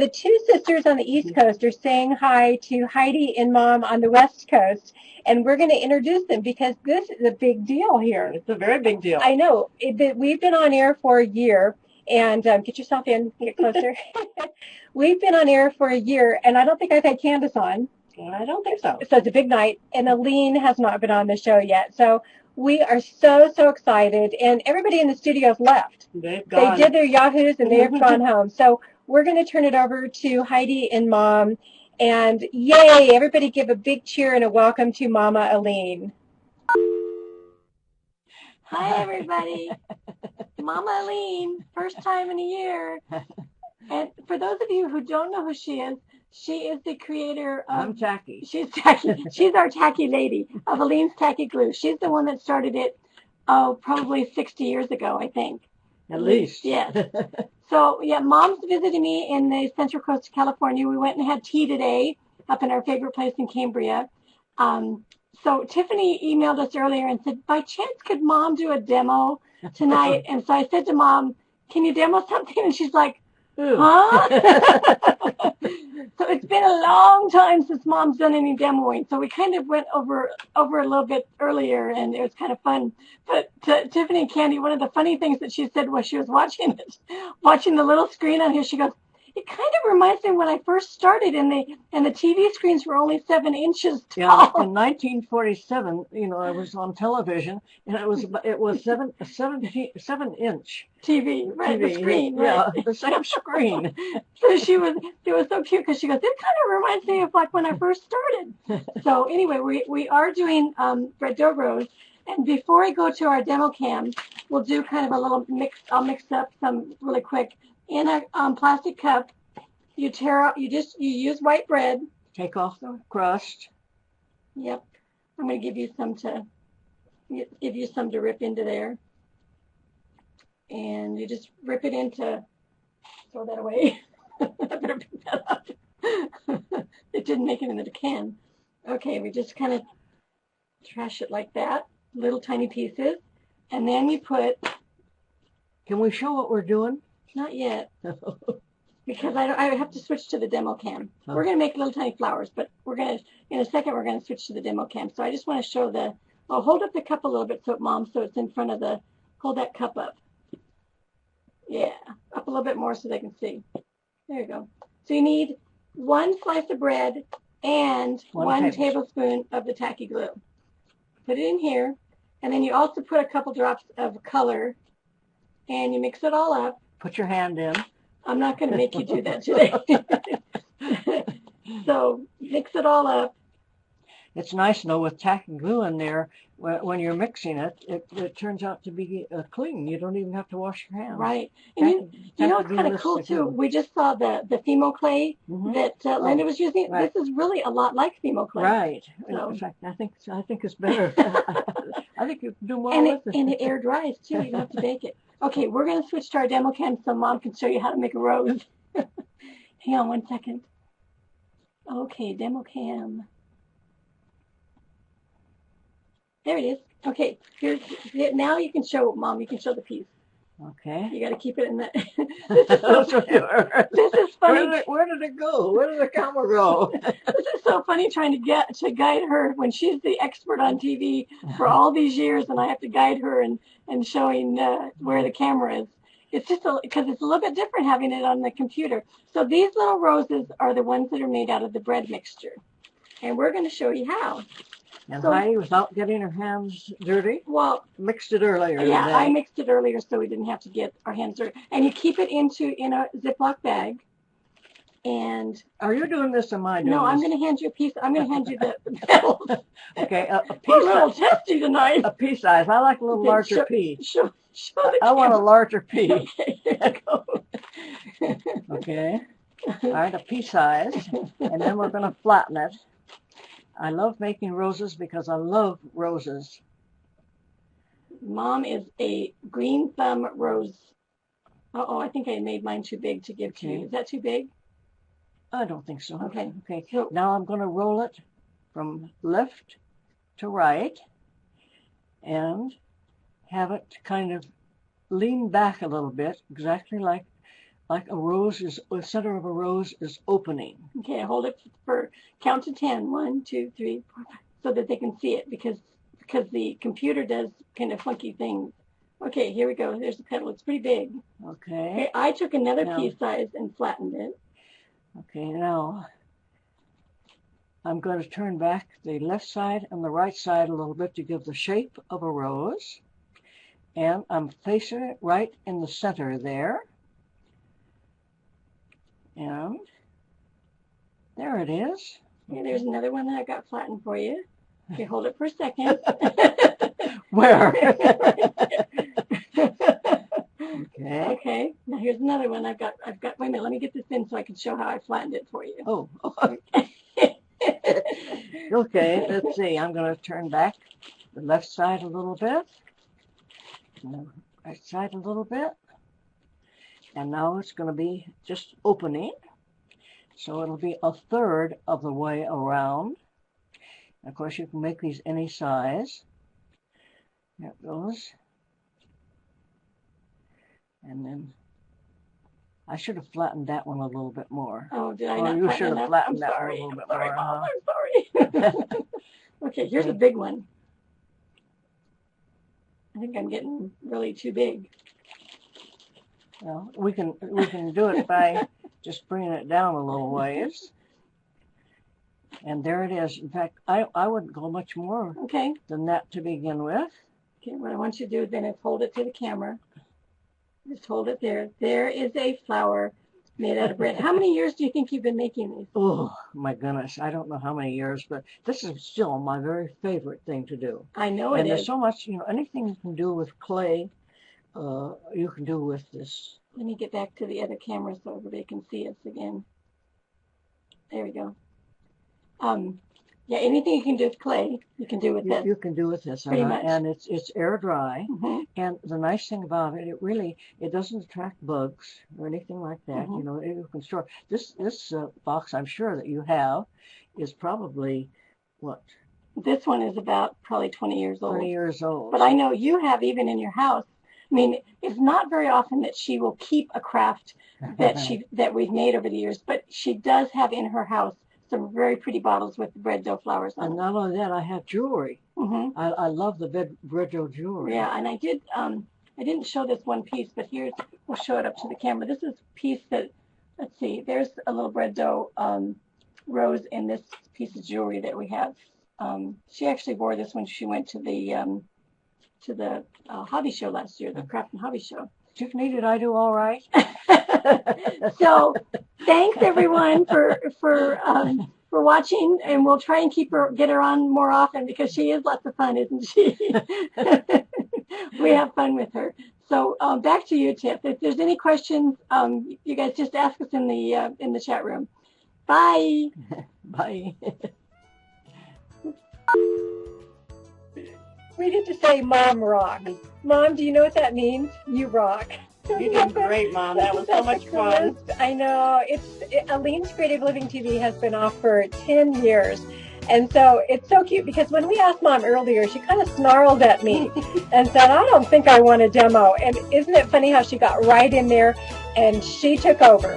the two sisters on the East Coast are saying hi to Heidi and Mom on the West Coast, and we're going to introduce them because this is a big deal here. It's a very big deal. I know. We've been on air for a year, and get yourself in, get closer. We've been on air for a year, and I don't think I've had Candace on. I don't think so. So it's a big night, and Aleene has not been on the show yet. So we are so, so excited, and everybody in the studio's left. They've gone. They did their Yahoos, and they have gone home. So we're going to turn it over to Heidi and Mom, and yay, everybody give a big cheer and a welcome to Mama Aleene. Hi, everybody. Mama Aleene, first time in a year. And for those of you who don't know who she is the creator of... I'm Tacky. She's Tacky. She's our Tacky lady of Aleene's Tacky Glue. She's the one that started it, probably 60 years ago, I think. At least. Yes. So, yeah, Mom's visiting me in the Central Coast of California. We went and had tea today up in our favorite place in Cambria. So Tiffany emailed us earlier and said, by chance, could Mom do a demo tonight? And so I said to Mom, can you demo something? And she's like, huh? So it's been a long time since Mom's done any demoing. So we kind of went over a little bit earlier, and it was kind of fun. But Tiffany and Candy, one of the funny things that she said while she was watching the little screen on here, she goes, it kind of reminds me when I first started, and the TV screens were only 7 inches tall. Yeah, in 1947, I was on television, and it was 7-inch TV, right? TV. The screen, right? Yeah, the same screen. So it was so cute because she goes, it kind of reminds me of like when I first started. So anyway, we are doing bread dough rose, and before I go to our demo cam, we'll do kind of a little mix. I'll mix up some really quick. In a plastic cup, you use white bread. Take off the crust. Yep. I'm going to give you some to rip into there. And you just rip it into, throw that away. I better pick that up. It didn't make it into the can. Okay, we just kind of trash it like that, little tiny pieces. And then you put... Can we show what we're doing? Not yet, because I have to switch to the demo cam. Oh. We're going to make little tiny flowers, but in a second, we're going to switch to the demo cam. So I just want to show I'll hold up the cup a little bit, Mom, so it's in front of hold that cup up. Yeah, up a little bit more so they can see. There you go. So you need 1 slice of bread and 1 tablespoon of the tacky glue. Put it in here, and then you also put a couple drops of color, and you mix it all up. Put your hand in. I'm not going to make you do that today. So mix it all up. It's nice to know with tacky glue in there, when you're mixing it, it turns out to be clean. You don't even have to wash your hands. Right. And you know, it's kind of cool, too. We just saw the Fimo clay that Linda was using. Right. This is really a lot like Fimo clay. Right. So. In fact, I think it's better. I think you can do more with it. And it air dries, too. You don't have to bake it. Okay, we're going to switch to our demo cam so Mom can show you how to make a rose. Hang on 1 second. Okay, demo cam. There it is. Okay, now you can show, Mom, you can show the piece. Okay. You got to keep it in that. This is funny. Where did it go? Where did the camera go? This is so funny trying to guide her when she's the expert on TV for all these years, and I have to guide her and showing where the camera is. It's just because it's a little bit different having it on the computer. So these little roses are the ones that are made out of the bread mixture, and we're going to show you how. And Heidi, without getting her hands dirty, mixed it earlier. Yeah, today. I mixed it earlier so we didn't have to get our hands dirty. And you keep it in a Ziploc bag. And are you doing this or am I doing this? No, I'm going to hand you a piece. I'm going to hand you the petals. Okay, a piece. We're a little testy tonight. A pea size. I like a little larger pea. Show I want a larger pea. Okay, here you go. Okay. All right, a pea size. And then we're going to flatten it. I love making roses because I love roses. Mom is a green thumb rose. Uh-oh, I think I made mine too big to give to you. Is that too big? I don't think so. Okay. So now I'm going to roll it from left to right and have it kind of lean back a little bit, exactly like like a rose is, the center of a rose is opening. Okay, hold it for count to 10. 1, 2, 3, 4, 5, so that they can see it because the computer does kind of funky things. Okay, here we go. There's the petal. It's pretty big. Okay. I took another now, pea size and flattened it. Okay, now I'm going to turn back the left side and the right side a little bit to give the shape of a rose. And I'm placing it right in the center there. And there it is. Okay, there's another one that I got flattened for you. Okay, hold it for a second. Where? Okay. Okay. Now here's another one. I've got. Wait a minute. Let me get this in so I can show how I flattened it for you. Oh. Okay. Let's see. I'm going to turn back the left side a little bit, and the right side a little bit, and now it's going to be just opening. So it'll be a third of the way around. Of course, you can make these any size. There it goes. And then I should have flattened that one a little bit more. Oh, did I or not? You should have flattened that one a little bit more. Mom, I'm sorry. Okay, here's a big one. I think I'm getting really too big. Well, we can do it by just bringing it down a little ways. And there it is. In fact, I wouldn't go much more than that to begin with. Okay, what I want you to do then is hold it to the camera. Just hold it there. There is a flower made out of bread. How many years do you think you've been making these? Oh, my goodness. I don't know how many years, but this is still my very favorite thing to do. I know it is. And there's so much, anything you can do with clay, you can do with this. Let me get back to the other camera so everybody can see us again. There we go. Yeah, anything you can do with clay, you can do with this. You can do with this, pretty much. And it's air dry. And the nice thing about it, it doesn't attract bugs or anything like that. You can store this box. I'm sure that you have is probably what? This one is about probably 20 years old. 20 years old. But I know you have even in your house. I mean, it's not very often that she will keep a craft that we've made over the years, but she does have in her house some very pretty bottles with bread dough flowers on And them. not only that, I have jewelry. I love the bread dough jewelry. Yeah, and I didn't show this one piece, but here's, we'll show it up to the camera. This is a piece that, let's see, there's a little bread dough rose in this piece of jewelry that we have. She actually wore this when she went to the hobby show last year, the Craft and Hobby Show. Tiffany, did I do all right? So thanks everyone for watching, and we'll try and get her on more often because she is lots of fun, isn't she? We have fun with her. So back to you, Tiff. If there's any questions, you guys just ask us in the chat room. Bye. Bye. We get to say Mom rock. Mom, do you know what that means? You rock. You did great, Mom. That was so much fun. I know. Aleene's Creative Living TV has been off for 10 years. And so it's so cute because when we asked Mom earlier, she kind of snarled at me and said, I don't think I want a demo. And isn't it funny how she got right in there and she took over.